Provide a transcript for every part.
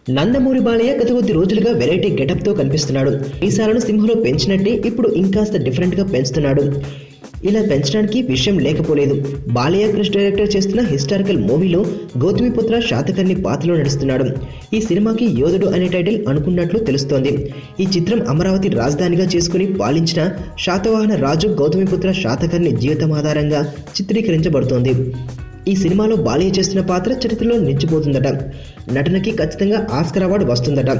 నందమూరి బాలయ్య గత కొద్ది రోజులుగా వెరైటీ గెటప్తో కనిపిస్తున్నాడు. మీసాలను సింహంలో పెంచినట్టే ఇప్పుడు ఇంకాస్త డిఫరెంట్గా పెంచుతున్నాడు. ఇలా పెంచడానికి విషయం లేకపోలేదు. బాలయ్య క్రిష్ డైరెక్టర్ చేస్తున్న హిస్టారికల్ మూవీలో గౌతమిపుత్ర శాతకర్ణి పాత్రలో నడుస్తున్నాడు. ఈ సినిమాకి యోధుడు అనే టైటిల్ అనుకున్నట్లు తెలుస్తోంది. ఈ చిత్రం అమరావతి రాజధానిగా చేసుకుని పాలించిన శాతవాహన రాజు గౌతమిపుత్ర శాతకర్ణి జీవితం ఆధారంగా చిత్రీకరించబడుతోంది. ఈ సినిమాలో బాలయ్య చేస్తున్న పాత్ర చరిత్రలో నిలిచిపోతుందట. నటనకి ఖచ్చితంగా ఆస్కర్ అవార్డు వస్తుందట.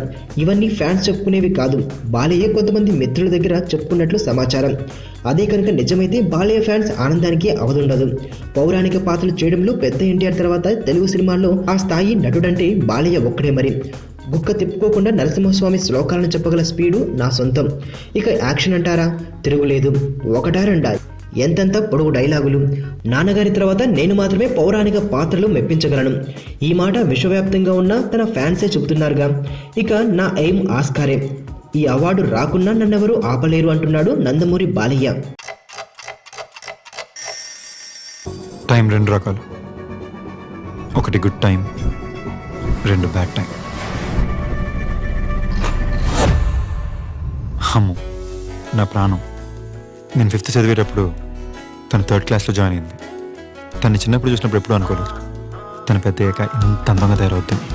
ఇవన్నీ ఫ్యాన్స్ చెప్పుకునేవి కాదు, బాలయ్య కొంతమంది మిత్రుల దగ్గర చెప్పుకున్నట్లు సమాచారం. అదే కనుక నిజమైతే బాలయ్య ఫ్యాన్స్ ఆనందానికి అవధుండదు. పౌరాణిక పాత్రలు చేయడంలో పెద్ద ఎన్టీఆర్ తర్వాత తెలుగు సినిమాల్లో ఆ స్థాయి నటుడంటే బాలయ్య ఒక్కడే. మరి గుక్క తిప్పుకోకుండా నరసింహస్వామి శ్లోకాలను చెప్పగల స్పీడు నా సొంతం. ఇక యాక్షన్ అంటారా, తిరుగులేదు. ఒకటా రెండా, ఎంతెంత పొడవు డైలాగులు. నాన్నగారి తర్వాత నేను మాత్రమే పౌరాణిక పాత్రలు మెప్పించగలను. ఈ మాట విశ్వవ్యాప్తంగా ఉన్న తన ఫ్యాన్సే చెబుతున్నారుగా. ఇక నా ఎయిమ్ ఆస్కారే. ఈ అవార్డు రాకున్నా నన్నెవరూ ఆపలేరు అంటున్నాడు నందమూరి బాలయ్య. టైం రెండు రకాలు, ఒకటి గుడ్ టైం, రెండు బ్యాడ్ టైం. అమ్ము నా ప్రాణం. నేను 5th చదివేటప్పుడు తను 3rd క్లాస్లో జాయిన్ అయింది. తను చిన్నప్పుడు చూసినప్పుడు ఎప్పుడూ అనుకోలేదు తను పెద్ద అయ్యాక ఇంత అందంగా తయారవుతుంది.